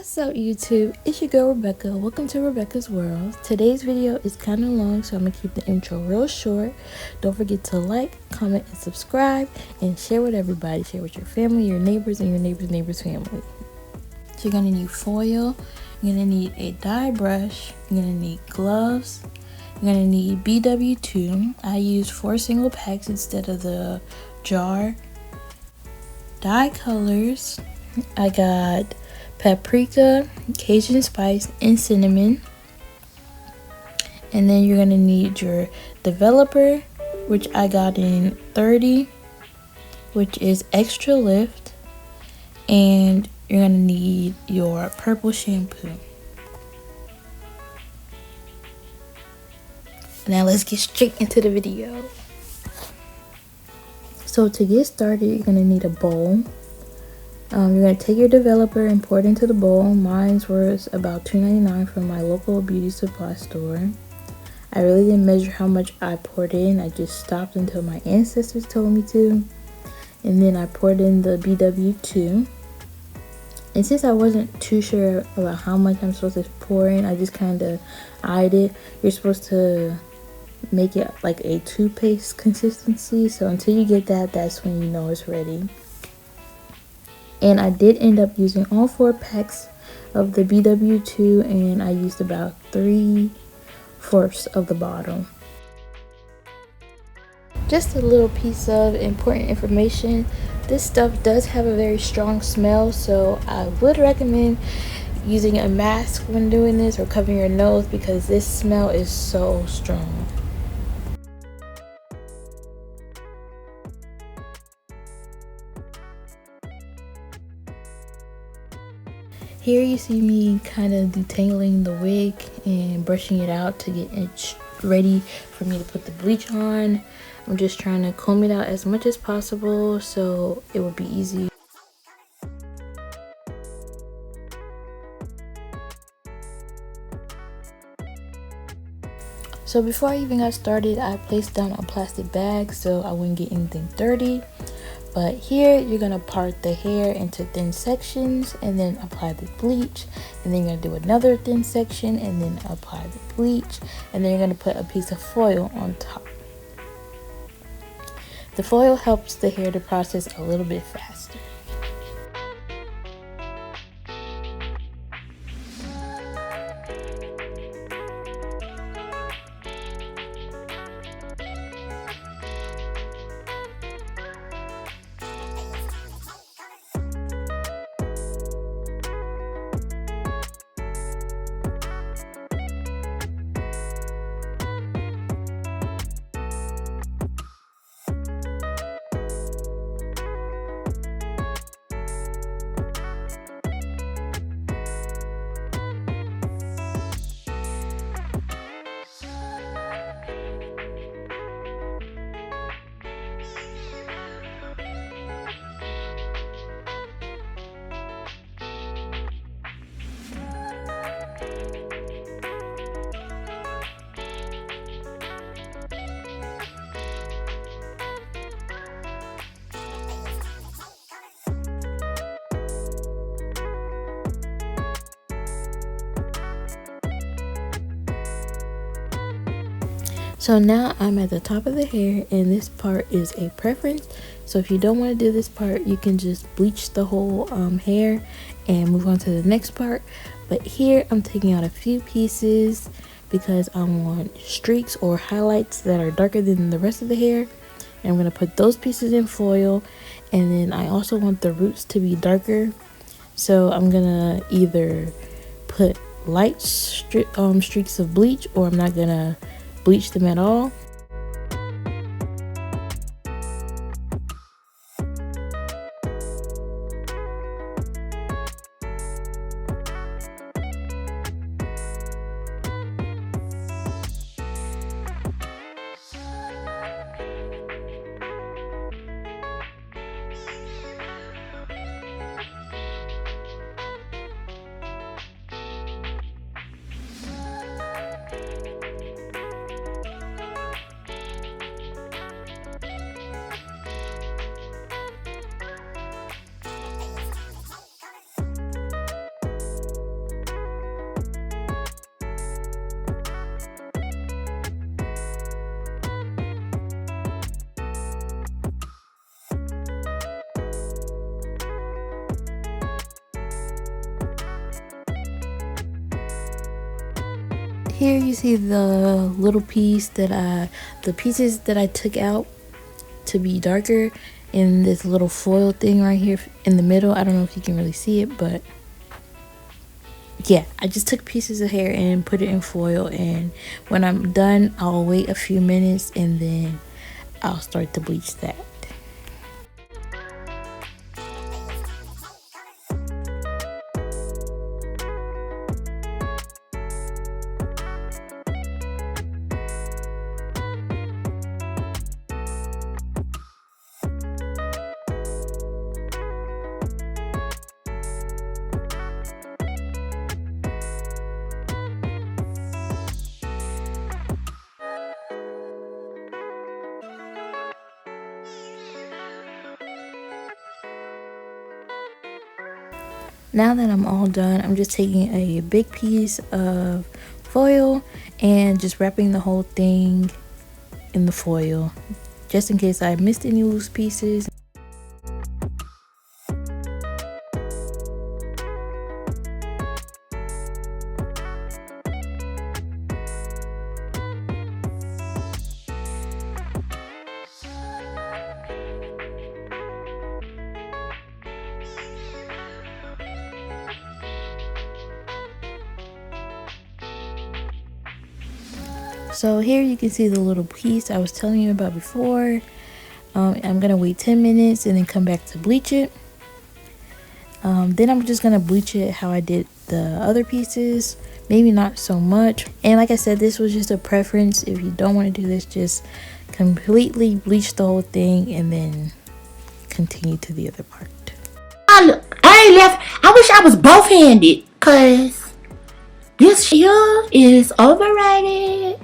What's up YouTube? It's your girl Rebecca. Welcome to Rebecca's World. Today's video is kind of long, so I'm going to keep the intro real short. Don't forget to like, comment, and subscribe, and share with everybody. Share with your family, your neighbors, and your neighbor's family. So you're going to need foil, you're going to need a dye brush, you're going to need gloves, you're going to need BW2. I used 4 single packs instead of the jar. Dye colors, I got paprika, Cajun spice, and cinnamon. And then you're gonna need your developer, which I got in 30, which is extra lift. And you're gonna need your purple shampoo. Now let's get straight into the video. So to get started, you're gonna need a bowl. You're going to take your developer and pour it into the bowl. Mine's was about $2.99 from my local beauty supply store. I really didn't measure how much I poured in. I just stopped until my ancestors told me to. And then I poured in the BW2. And since I wasn't too sure about how much I'm supposed to pour in, I just kind of eyed it. You're supposed to make it like a toothpaste consistency. So until you get that, that's when you know it's ready. And I did end up using all 4 packs of the BW2, and I used about 3/4 of the bottle. Just a little piece of important information. This stuff does have a very strong smell, so I would recommend using a mask when doing this or covering your nose because this smell is so strong. Here you see me kind of detangling the wig and brushing it out to get it ready for me to put the bleach on. I'm just trying to comb it out as much as possible so it would be easy. So before I even got started, I placed down a plastic bag so I wouldn't get anything dirty. But here you're gonna part the hair into thin sections and then apply the bleach, and then you're gonna do another thin section and then apply the bleach, and then you're gonna put a piece of foil on top. The foil helps the hair to process a little bit faster. So now I'm at the top of the hair, and this part is a preference. So if you don't want to do this part, you can just bleach the whole hair and move on to the next part. But here I'm taking out a few pieces because I want streaks or highlights that are darker than the rest of the hair. And I'm going to put those pieces in foil, and then I also want the roots to be darker. So I'm going to either put light streaks of bleach, or I'm not going to bleach them at all. Here you see the little piece that the pieces that I took out to be darker in this little foil thing right here in the middle. I don't know if you can really see it, but yeah, I just took pieces of hair and put it in foil, and when I'm done, I'll wait a few minutes and then I'll start to bleach that. Now that I'm all done, I'm just taking a big piece of foil and just wrapping the whole thing in the foil, just in case I missed any loose pieces. So here you can see the little piece I was telling you about before. I'm gonna wait 10 minutes and then come back to bleach it. Then I'm just gonna bleach it how I did the other pieces, maybe not so much. And like I said, this was just a preference. If you don't want to do this, just completely bleach the whole thing and then continue to the other part. I ain't left. I wish I was both handed, cause this here is overrated.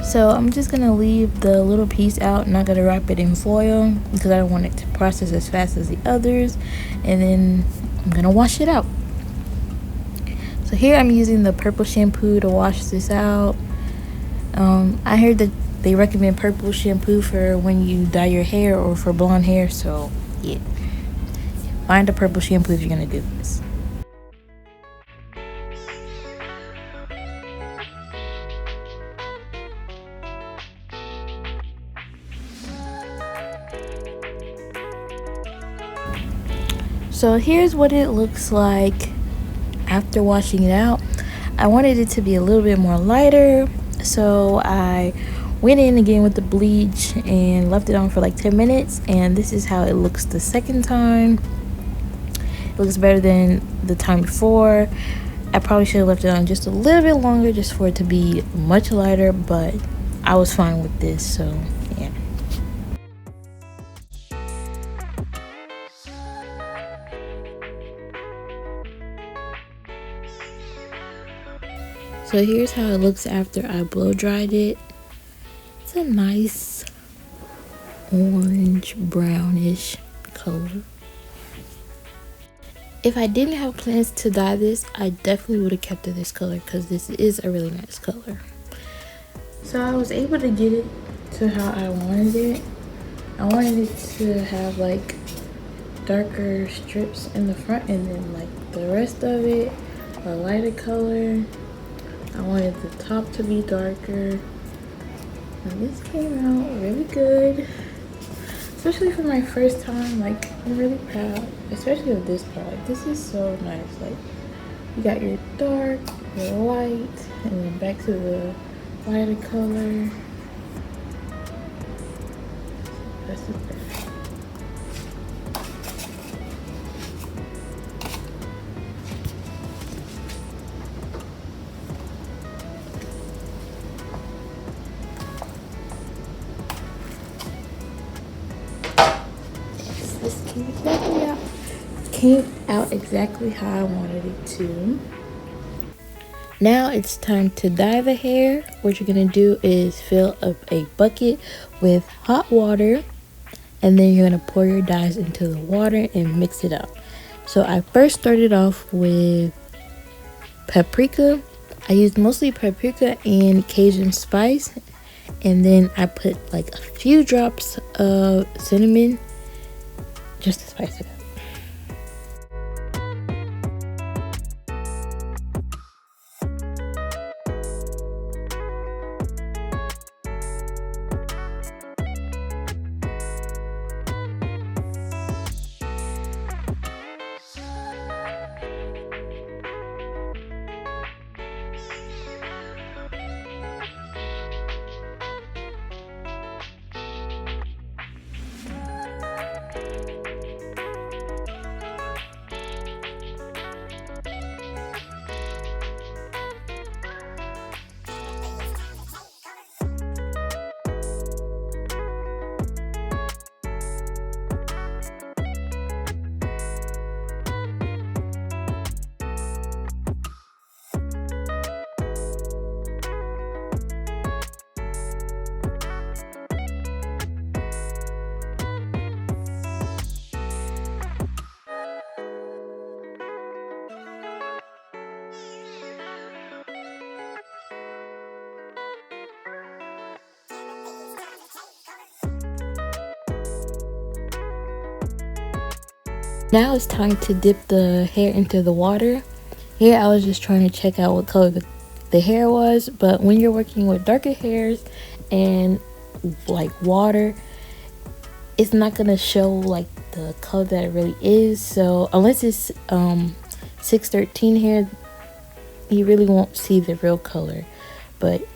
So I'm just gonna leave the little piece out, not gonna wrap it in foil because I don't want it to process as fast as the others, and then I'm gonna wash it out. So here I'm using the purple shampoo to wash this out. I heard that they recommend purple shampoo for when you dye your hair or for blonde hair, so yeah, find a purple shampoo if you're gonna do this. So here's what it looks like after washing it out. I wanted it to be a little bit more lighter, so I went in again with the bleach and left it on for like 10 minutes, and this is how it looks the second time. It looks better than the time before. I probably should have left it on just a little bit longer just for it to be much lighter, but I was fine with this, so yeah. So here's how it looks after I blow dried it. It's a nice orange brownish color. If I didn't have plans to dye this, I definitely would have kept it this color because this is a really nice color. So I was able to get it to how I wanted it. I wanted it to have like darker strips in the front and then like the rest of it a lighter color. I wanted the top to be darker. And this came out really good. Especially for my first time, like I'm really proud, especially of this part. Like this is so nice. Like you got your dark, your light, and then back to the lighter color. press it there. Yes, this came out exactly how I wanted it to. Now it's time to dye the hair. What you're gonna do is fill up a bucket with hot water, and then you're gonna pour your dyes into the water and mix it up. So I first started off with paprika. I used mostly paprika and Cajun spice, and then I put like a few drops of cinnamon just to spice it up. Now it's time to dip the hair into the water. Here I was just trying to check out what color the hair was, but when you're working with darker hairs and like water, it's not gonna show like the color that it really is. So unless it's 613 hair, you really won't see the real color. But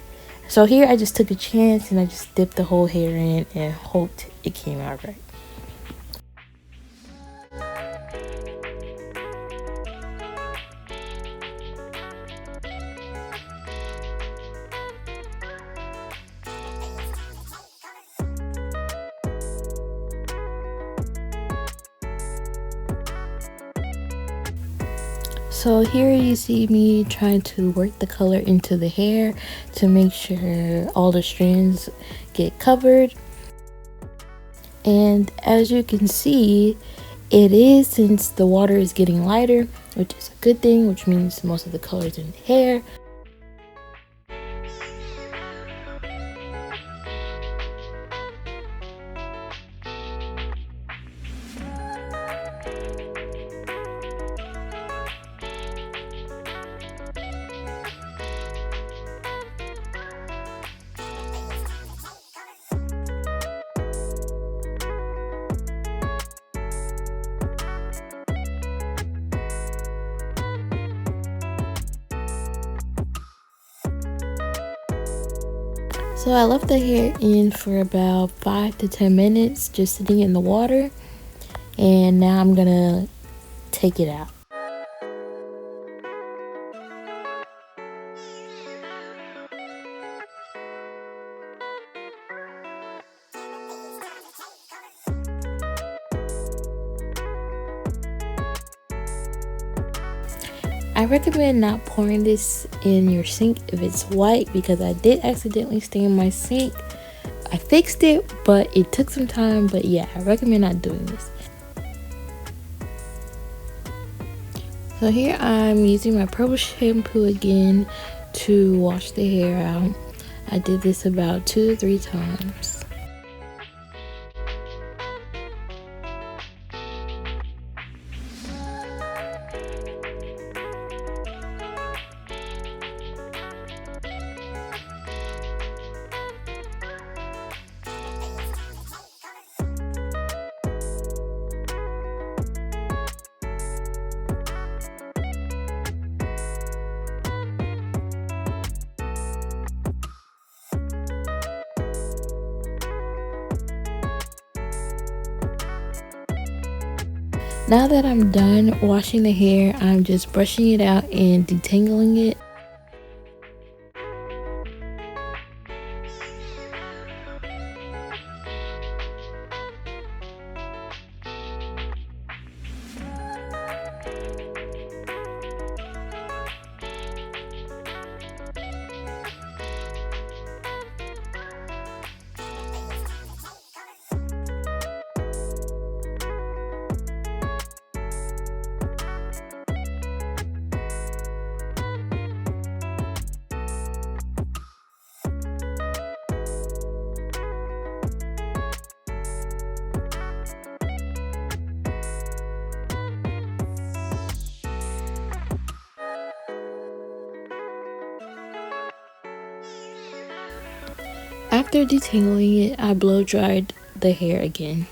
so here I just took a chance and I just dipped the whole hair in and hoped it came out right. So here you see me trying to work the color into the hair to make sure all the strands get covered. And as you can see, it is, since the water is getting lighter, which is a good thing, which means most of the color is in the hair. So I left the hair in for about 5 to 10 minutes, just sitting in the water. And now I'm gonna take it out. I recommend not pouring this in your sink if it's white, because I did accidentally stain my sink. I fixed it, but it took some time. But yeah, I recommend not doing this. So here I'm using my purple shampoo again to wash the hair out. I did this about 2 to 3 times. Now that I'm done washing the hair, I'm just brushing it out and detangling it. After detangling it, I blow dried the hair again.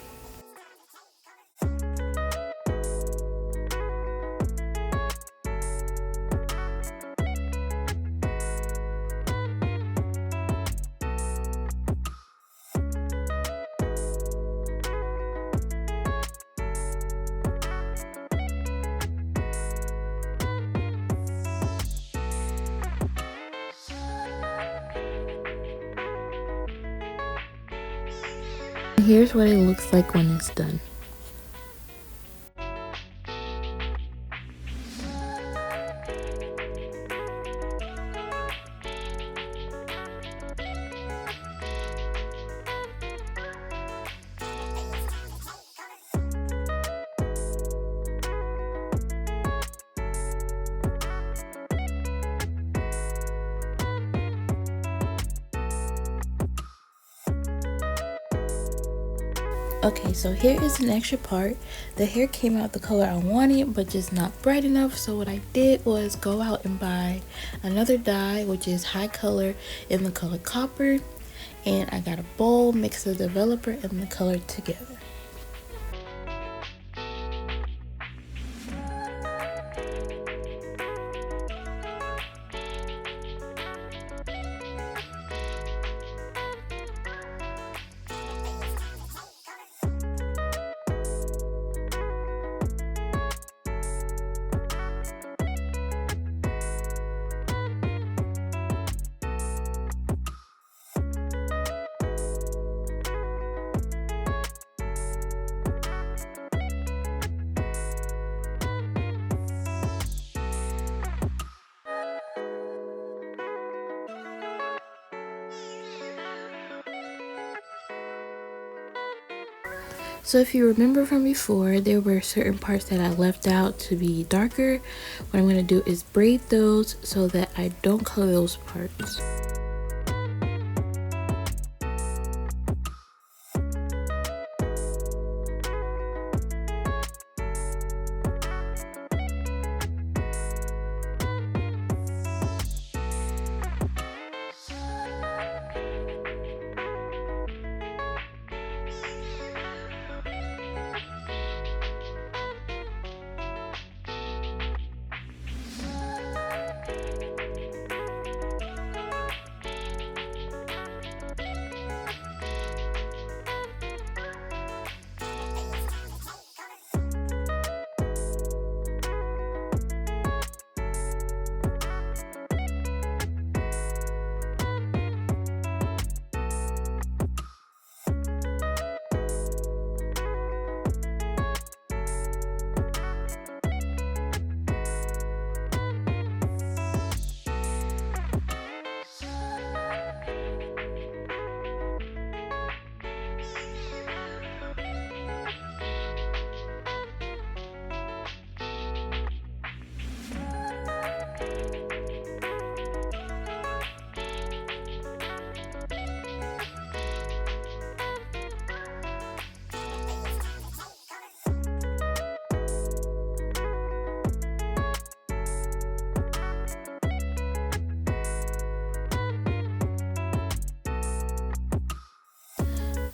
Here's what it looks like when it's done. Okay, so here is an extra part. The hair came out the color I wanted, but just not bright enough. So what I did was go out and buy another dye, which is high color in the color copper. And I got a bowl, mix the developer and the color together. So if you remember from before, there were certain parts that I left out to be darker. What I'm going to do is braid those so that I don't color those parts.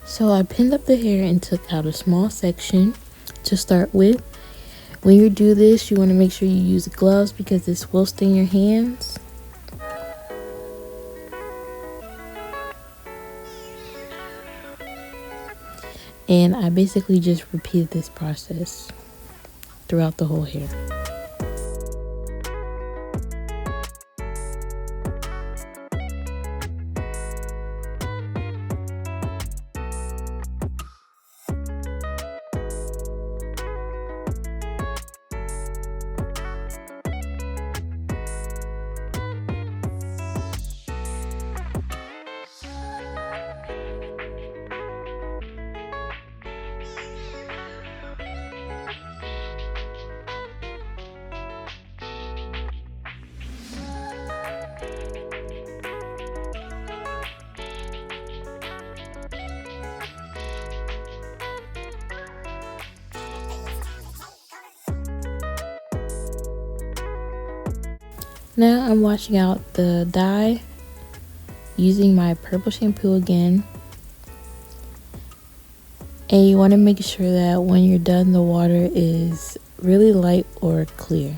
So I pinned up the hair and took out a small section to start with. When you do this, you want to make sure you use gloves because this will stain your hands. And I basically just repeated this process. throughout the whole hair. Now I'm washing out the dye using my purple shampoo again. And you want to make sure that when you're done, the water is really light or clear.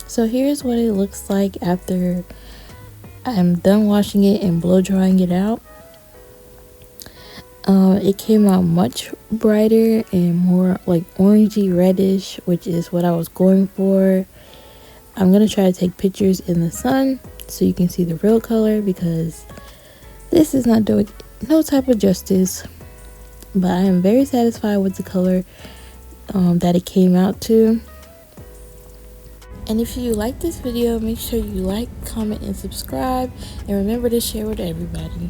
So here's what it looks like after I'm done washing it and blow drying it out. It came out much brighter and more like orangey reddish, which is what I was going for. I'm gonna try to take pictures in the sun so you can see the real color, because this is not doing no type of justice. But I am very satisfied with the color that it came out to. And if you like this video, make sure you like, comment, and subscribe. And remember to share with everybody.